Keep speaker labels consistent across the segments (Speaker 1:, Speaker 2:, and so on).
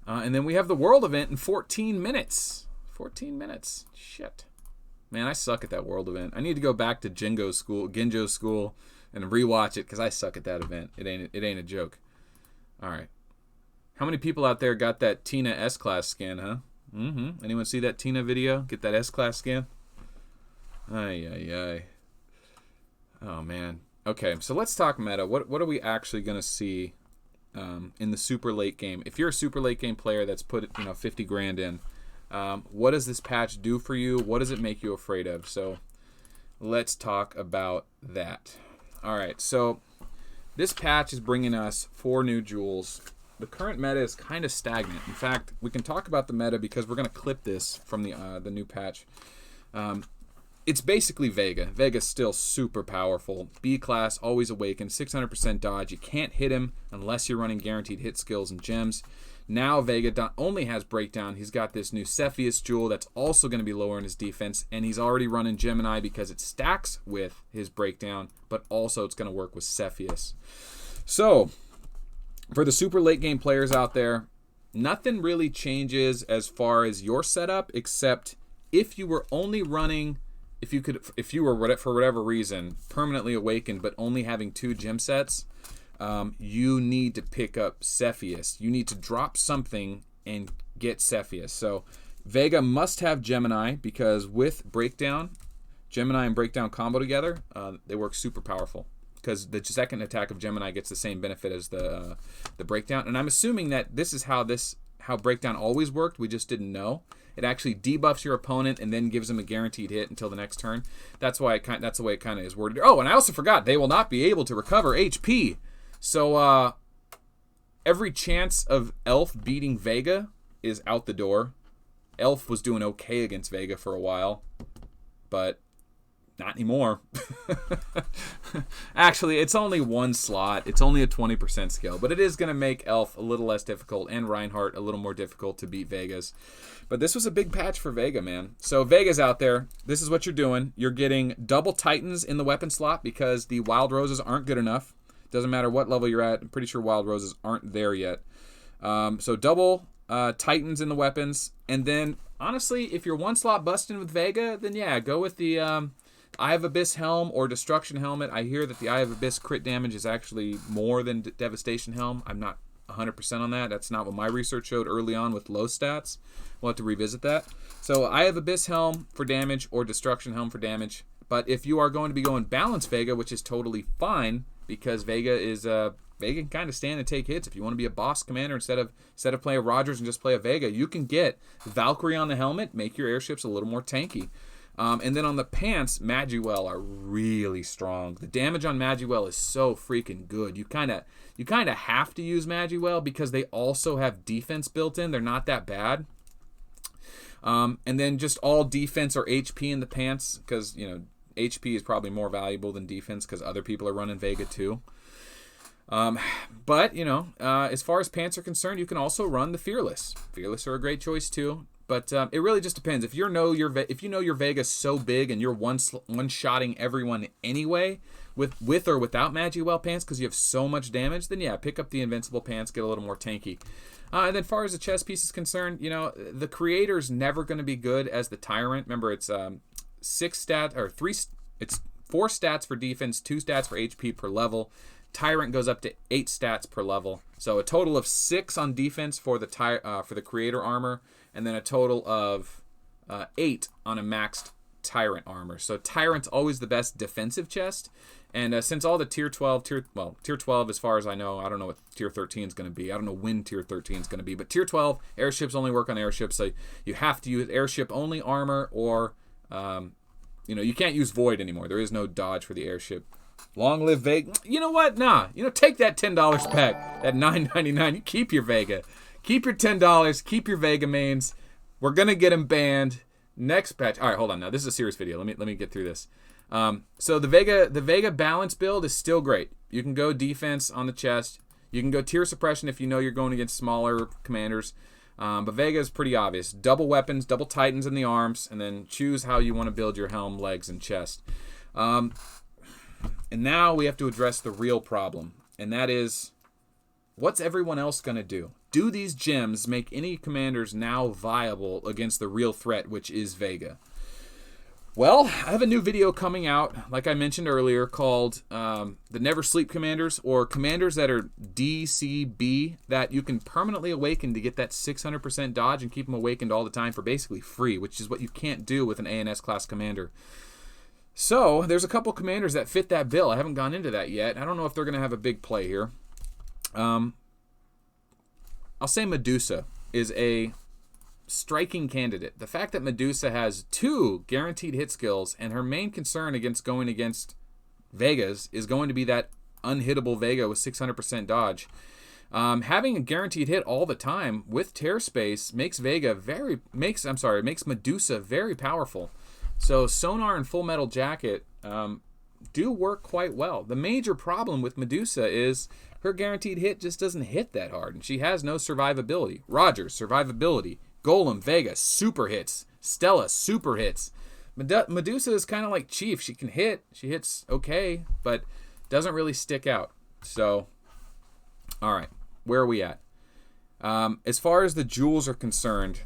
Speaker 1: And then we have the World event in 14 minutes. 14 minutes. Shit. Man, I suck at that World event. I need to go back to Ginjo's school, and rewatch it because I suck at that event. It ain't a joke. All right. How many people out there got that Tina S-Class scan, huh? Anyone see that Tina video? Get that S-Class scan? Ay. Oh, man. Okay, so let's talk meta. What are we actually going to see in the super late game? If you're a super late game player that's put 50 grand in, what does this patch do for you? What does it make you afraid of? So let's talk about that. All right, so this patch is bringing us 4 new jewels. The current meta is kind of stagnant. In fact, we can talk about the meta because we're going to clip this from the new patch. It's basically Vega. Vega's still super powerful. B class, always awakened, 600% dodge. You can't hit him unless you're running guaranteed hit skills and gems. Now Vega not only has breakdown, he's got this new Cepheus jewel that's also going to be lowering his defense, and he's already running Gemini because it stacks with his breakdown, but also it's going to work with Cepheus. So, for the super late game players out there, nothing really changes as far as your setup, except if you were only running, if you were for whatever reason permanently awakened but only having 2 gem sets, you need to pick up Cepheus. You need to drop something and get Cepheus. So Vega must have Gemini because with breakdown, Gemini and breakdown combo together, they work super powerful because the second attack of Gemini gets the same benefit as the breakdown. And I'm assuming that this is how breakdown always worked. We just didn't know. It actually debuffs your opponent and then gives him a guaranteed hit until the next turn. That's why that's the way it kind of is worded. Oh, and I also forgot they will not be able to recover HP. So every chance of Elf beating Vega is out the door. Elf was doing okay against Vega for a while, but not anymore. Actually, it's only 1 slot. It's only a 20% skill, but it is going to make Elf a little less difficult and Reinhardt a little more difficult to beat Vegas. But this was a big patch for Vega, man. So Vega's out there. This is what you're doing. You're getting double Titans in the weapon slot because the Wild Roses aren't good enough. Doesn't matter what level you're at. I'm pretty sure Wild Roses aren't there yet. So double Titans in the weapons. And then, honestly, if you're 1 slot busting with Vega, then yeah, go with the Eye of Abyss Helm or Destruction Helmet. I hear that the Eye of Abyss crit damage is actually more than Devastation Helm. I'm not 100% on that. That's not what my research showed early on with low stats. We'll have to revisit that. So Eye of Abyss Helm for damage or Destruction Helm for damage. But if you are going to be going balanced Vega, which is totally fine, because Vega can kind of stand and take hits. If you want to be a boss commander instead of playing a Rogers and just play a Vega, you can get Valkyrie on the helmet, make your airships a little more tanky. And then on the pants, Magiwell are really strong. The damage on Magiwell is so freaking good. You kind of have to use Magiwell because they also have defense built in. They're not that bad. And then just all defense or HP in the pants because HP is probably more valuable than defense because other people are running Vega too. But as far as pants are concerned, you can also run the Fearless. Fearless are a great choice too. But it really just depends. If you know your Vega's so big and you're one-shotting everyone anyway, with or without Magiwell pants because you have so much damage, then yeah, pick up the Invincible pants, get a little more tanky. And then as far as the chess piece is concerned, the Creator's never going to be good as the Tyrant. Remember, it's 6 stats or 3. It's 4 stats for defense, 2 stats for HP per level. Tyrant goes up to 8 stats per level, so a total of 6 on defense for the Creator armor, and then a total of 8 on a maxed Tyrant armor. So Tyrant's always the best defensive chest, and since all the tier 12 as far as I know, I don't know what tier 13 is going to be. I don't know when tier 13 is going to be, but tier 12 airships only work on airships, so you have to use airship only armor or you can't use Void anymore. There is no dodge for the airship. Long live Vega. You know what? Nah. Take that $10 back. That $9.99. You keep your Vega. Keep your $10. Keep your Vega mains. We're gonna get them banned next patch. All right, hold on. Now this is a serious video. Let me get through this. So the Vega balance build is still great. You can go defense on the chest. You can go tier suppression if you know you're going against smaller commanders. But Vega is pretty obvious. Double weapons, double Titans in the arms, and then choose how you want to build your helm, legs, and chest. And now we have to address the real problem, and that is, what's everyone else going to do? do these gems make any commanders now viable against the real threat, which is Vega? Well, I have a new video coming out, like I mentioned earlier, called the Never Sleep Commanders, or commanders that are DCB, that you can permanently awaken to get that 600% dodge and keep them awakened all the time for basically free, which is what you can't do with an ANS class commander. So, there's a couple commanders that fit that bill. I haven't gone into that yet. I don't know if they're going to have a big play here. I'll say Medusa is a striking candidate. The fact that Medusa has 2 guaranteed hit skills, and her main concern against going against Vegas is going to be that unhittable Vega with 600% dodge. Having a guaranteed hit all the time with tear space makes Medusa very powerful. So Sonar and Full Metal Jacket do work quite well. The major problem with Medusa is her guaranteed hit just doesn't hit that hard, and she has no survivability. Rogers, survivability. Golem, Vega, super hits. Stella, super hits. Medusa is kind of like Chief. She can hit. She hits okay, but doesn't really stick out. So, all right, where are we at? As far as the jewels are concerned,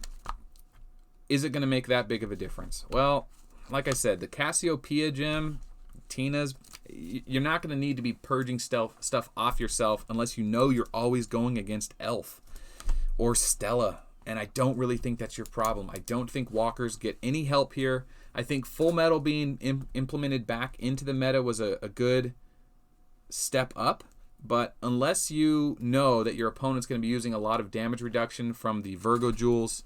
Speaker 1: is it going to make that big of a difference? Well, like I said, the Cassiopeia gem, Tina's, you're not going to need to be purging stuff off yourself unless you know you're always going against Elf or Stella. And I don't really think that's your problem. I don't think walkers get any help here. I think Full Metal being implemented back into the meta was a good step up. But unless you know that your opponent's going to be using a lot of damage reduction from the Virgo jewels,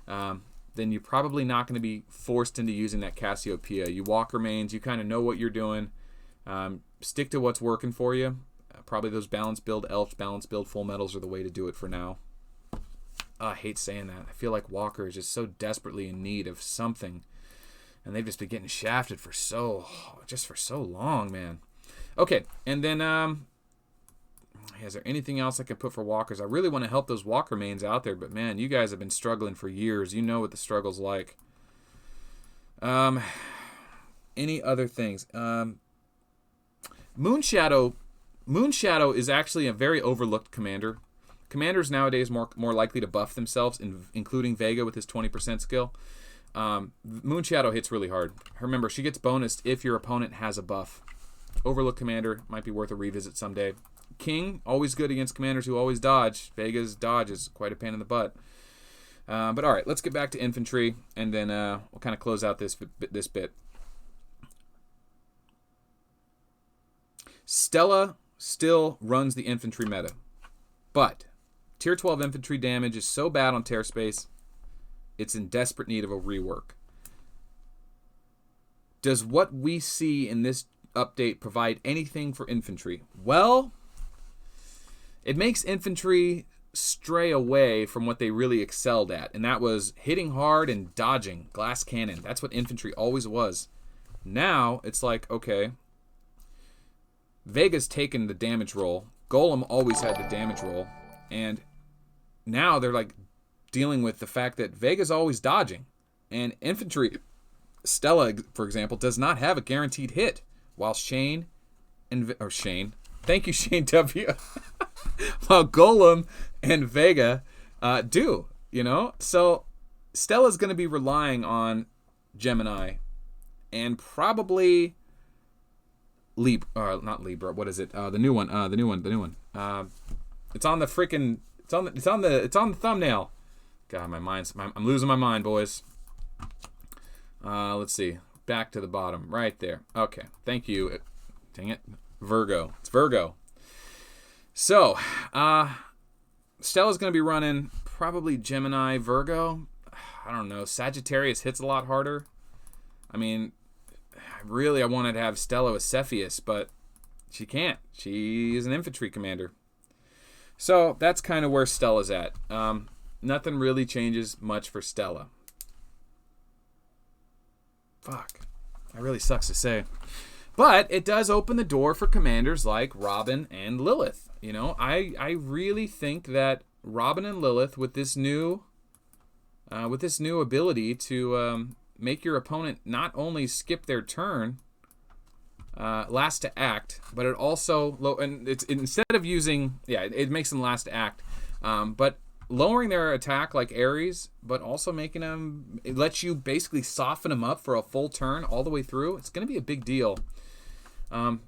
Speaker 1: then you're probably not going to be forced into using that Cassiopeia. You walker mains, you kind of know what you're doing. Stick to what's working for you. Probably those balance build elves, balance build Full Metals are the way to do it for now. I hate saying that. I feel like Walker is just so desperately in need of something, and they've just been getting shafted for so long, man. Okay, and then is there anything else I could put for walkers? I really want to help those walker mains out there, but man, you guys have been struggling for years. You know what the struggle's like. Any other things? Moonshadow is actually a very overlooked commander. Commanders nowadays more likely to buff themselves, including Vega with his 20% skill. Moonshadow hits really hard. Remember, she gets bonused if your opponent has a buff. Overlooked commander, might be worth a revisit someday. King, always good against commanders who always dodge. Vega's dodge is quite a pain in the butt. But all right, let's get back to infantry, and then we'll kind of close out this bit. Stella still runs the infantry meta, but Tier 12 infantry damage is so bad on tear space, it's in desperate need of a rework. Does what we see in this update provide anything for infantry? Well, it makes infantry stray away from what they really excelled at, and that was hitting hard and dodging, glass cannon. That's what infantry always was. Now, it's like, okay, Vega's taken the damage roll. Golem always had the damage roll. And now they're like dealing with the fact that Vega's always dodging. And infantry, Stella, for example, does not have a guaranteed hit. While Shane, thank you, Shane W. While Golem and Vega do, you know? So Stella's going to be relying on Gemini and probably not Libra. What is it? The new one. It's on the freaking. It's on the thumbnail. God, I'm losing my mind, boys. Let's see. Back to the bottom, right there. Okay, thank you. Dang it, Virgo. It's Virgo. So, Stella's gonna be running probably Gemini, Virgo. I don't know. Sagittarius hits a lot harder. I mean, I wanted to have Stella with Cepheus, but she can't. She's an infantry commander. So that's kind of where Stella's at. Nothing really changes much for Stella. Fuck. That really sucks to say. But it does open the door for commanders like Robin and Lilith. You know, I really think that Robin and Lilith with this new ability to make your opponent not only skip their turn, last to act, but it also it makes them last to act. But lowering their attack like Ares, but also making them, it lets you basically soften them up for a full turn all the way through. It's going to be a big deal. I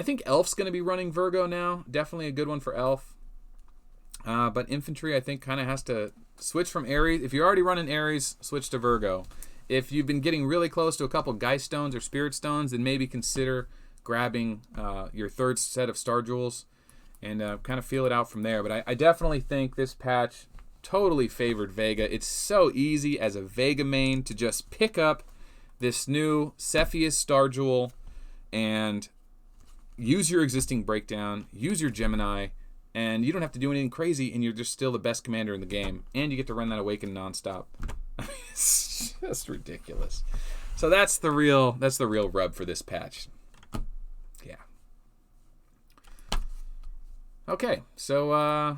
Speaker 1: think Elf's going to be running Virgo now. Definitely a good one for Elf. But Infantry, I think, kind of has to switch from Ares. If you're already running Ares, switch to Virgo. If you've been getting really close to a couple Geist Stones or Spirit Stones, then maybe consider grabbing your third set of Star Jewels and kind of feel it out from there. But I definitely think this patch totally favored Vega. It's so easy as a Vega main to just pick up this new Cepheus Star Jewel and use your existing breakdown, use your Gemini, and you don't have to do anything crazy, and you're just still the best commander in the game. And you get to run that Awaken nonstop. It's just ridiculous. So that's the real rub for this patch. Yeah. Okay, so